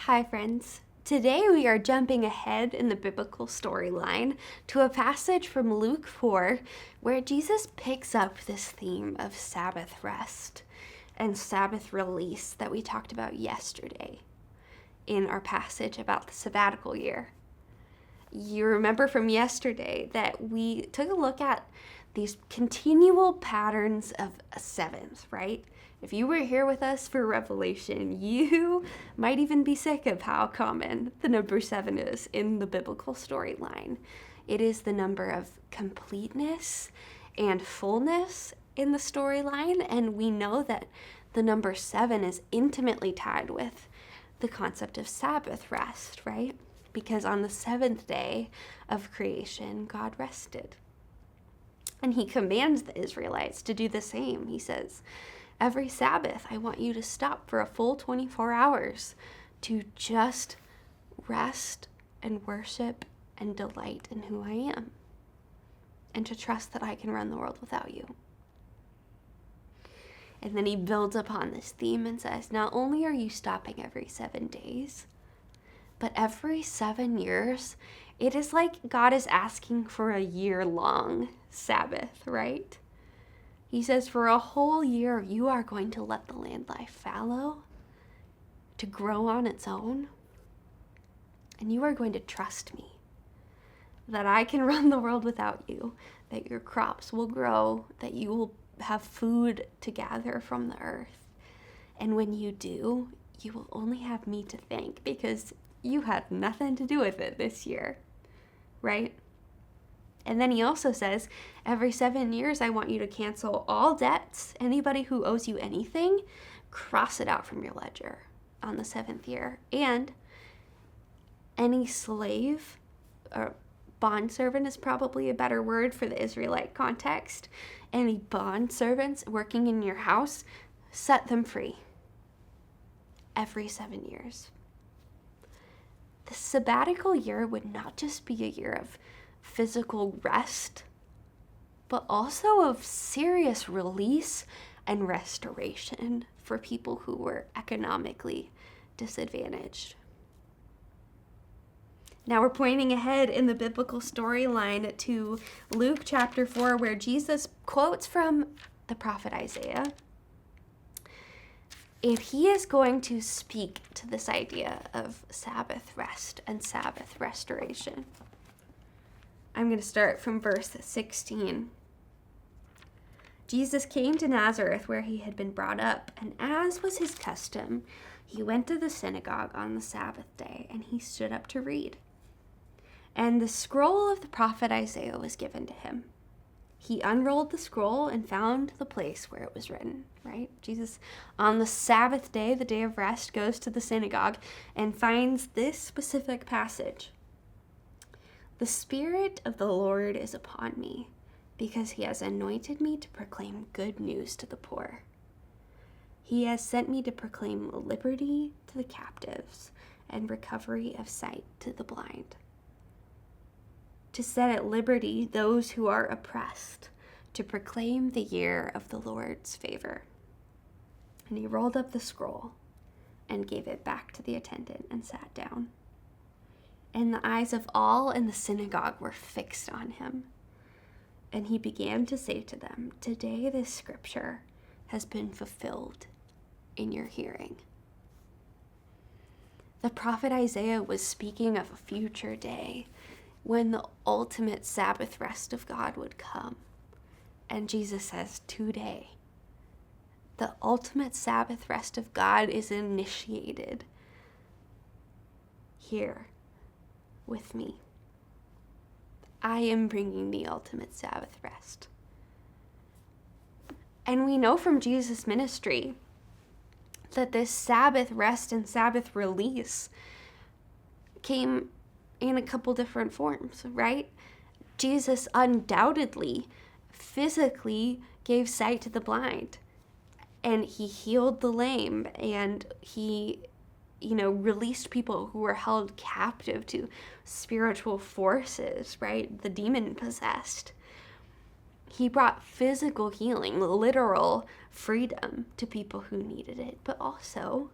Hi, friends. Today we are jumping ahead in the biblical storyline to a passage from Luke 4 where Jesus picks up this theme of Sabbath rest and Sabbath release that we talked about yesterday in our passage about the sabbatical year. You remember from yesterday that we took a look at these continual patterns of sevens, right? If you were here with us for Revelation, you might even be sick of how common the number 7 is in the biblical storyline. It is the number of completeness and fullness in the storyline, and we know that the number 7 is intimately tied with the concept of Sabbath rest, right? Because on the 7th day of creation, God rested. And he commands the Israelites to do the same. He says, every Sabbath, I want you to stop for a full 24 hours to just rest and worship and delight in who I am, and to trust that I can run the world without you. And then he builds upon this theme and says, not only are you stopping every 7 days, but every 7 years, it is like God is asking for a year-long Sabbath, right? He says, for a whole year, you are going to let the land lie fallow, to grow on its own, and you are going to trust me, that I can run the world without you, that your crops will grow, that you will have food to gather from the earth. And when you do, you will only have me to thank, because you had nothing to do with it this year, right? And then he also says, every 7 years, I want you to cancel all debts. Anybody who owes you anything, cross it out from your ledger on the 7th year. And any slave, or bondservant is probably a better word for the Israelite context, any bondservants working in your house, set them free every 7 years. The sabbatical year would not just be a year of physical rest, but also of serious release and restoration for people who were economically disadvantaged. Now we're pointing ahead in the biblical storyline to Luke chapter 4, where Jesus quotes from the prophet Isaiah. And he is going to speak to this idea of Sabbath rest and Sabbath restoration. I'm going to start from verse 16. Jesus came to Nazareth, where he had been brought up, and as was his custom, he went to the synagogue on the Sabbath day, and he stood up to read. And the scroll of the prophet Isaiah was given to him. He unrolled the scroll and found the place where it was written, right? Jesus, on the Sabbath day, the day of rest, goes to the synagogue and finds this specific passage. The Spirit of the Lord is upon me, because he has anointed me to proclaim good news to the poor. He has sent me to proclaim liberty to the captives and recovery of sight to the blind, to set at liberty those who are oppressed, to proclaim the year of the Lord's favor. And he rolled up the scroll and gave it back to the attendant and sat down. And the eyes of all in the synagogue were fixed on him. And he began to say to them, today this scripture has been fulfilled in your hearing. The prophet Isaiah was speaking of a future day when the ultimate Sabbath rest of God would come. And Jesus says, today, the ultimate Sabbath rest of God is initiated here with me. I am bringing the ultimate Sabbath rest. And we know from Jesus' ministry that this Sabbath rest and Sabbath release came in a couple different forms, right? Jesus undoubtedly physically gave sight to the blind, and he healed the lame, and he released people who were held captive to spiritual forces, right? The demon possessed. He brought physical healing, literal freedom to people who needed it, but also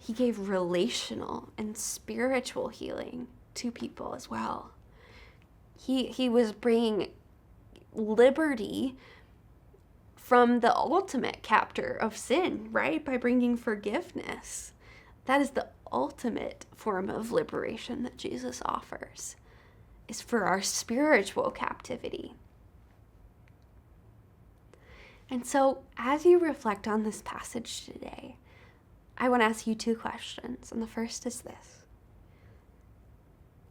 He gave relational and spiritual healing to people as well. He was bringing liberty from the ultimate captor of sin, right? By bringing forgiveness. That is the ultimate form of liberation that Jesus offers, is for our spiritual captivity. And so, as you reflect on this passage today, I want to ask you 2 questions. And the first is this: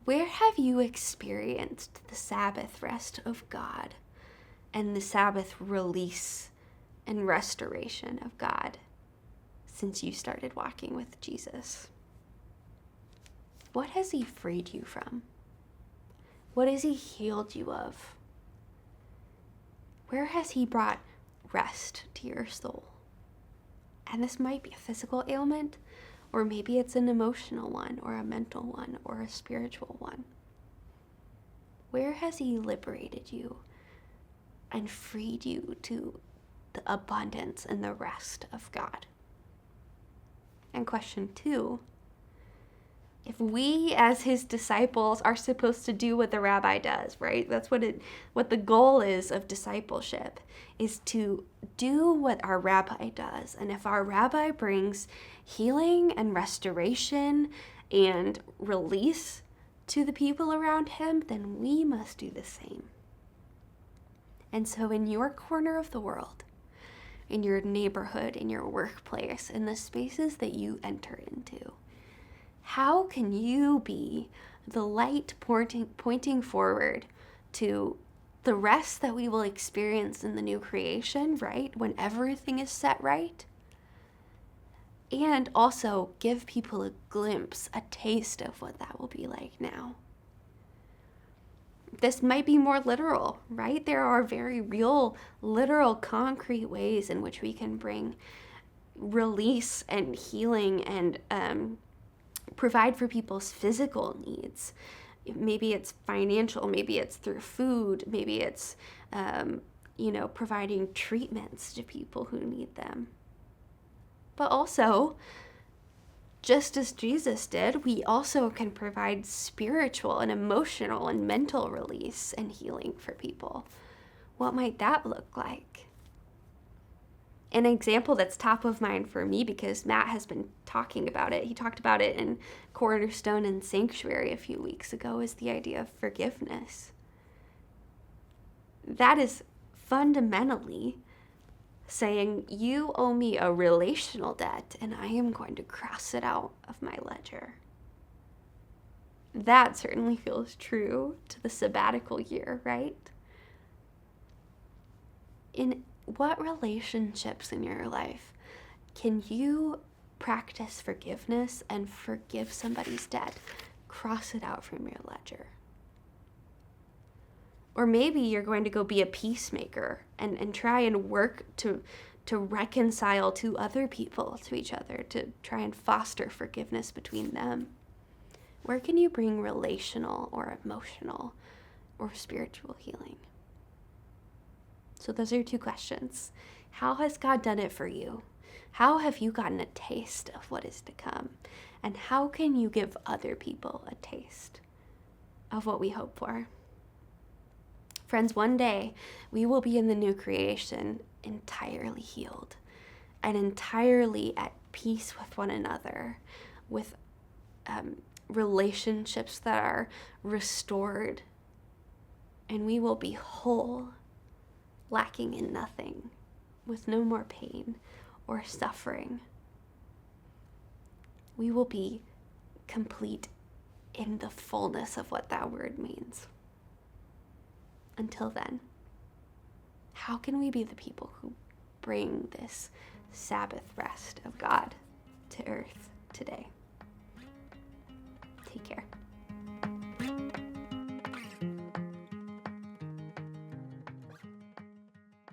where have you experienced the Sabbath rest of God and the Sabbath release and restoration of God since you started walking with Jesus? What has he freed you from? What has he healed you of? Where has he brought rest to your soul? And this might be a physical ailment, or maybe it's an emotional one, or a mental one, or a spiritual one. Where has he liberated you and freed you to the abundance and the rest of God? And question 2, if we as his disciples are supposed to do what the rabbi does, right? That's what the goal is of discipleship, is to do what our rabbi does. And if our rabbi brings healing and restoration and release to the people around him, then we must do the same. And so in your corner of the world, in your neighborhood, in your workplace, in the spaces that you enter into, how can you be the light pointing forward to the rest that we will experience in the new creation, right? When everything is set right. And also give people a glimpse, a taste of what that will be like now. This might be more literal, right? There are very real, literal, concrete ways in which we can bring release and healing and provide for people's physical needs. Maybe it's financial, maybe it's through food, maybe it's, providing treatments to people who need them. But also, just as Jesus did, we also can provide spiritual and emotional and mental release and healing for people. What might that look like? An example that's top of mind for me, because Matt has been talking about it, he talked about it in Cornerstone and Sanctuary a few weeks ago, is the idea of forgiveness. That is fundamentally saying, you owe me a relational debt and I am going to cross it out of my ledger. That certainly feels true to the sabbatical year, right? In what relationships in your life can you practice forgiveness and forgive somebody's debt? Cross it out from your ledger. Or maybe you're going to go be a peacemaker and try and work to reconcile to other people, to each other, to try and foster forgiveness between them. Where can you bring relational or emotional or spiritual healing? So those are 2 questions. How has God done it for you? How have you gotten a taste of what is to come? And how can you give other people a taste of what we hope for? Friends, one day we will be in the new creation entirely healed and entirely at peace with one another, with relationships that are restored, and we will be whole, lacking in nothing, with no more pain or suffering. We will be complete in the fullness of what that word means. Until then, how can we be the people who bring this Sabbath rest of God to earth today?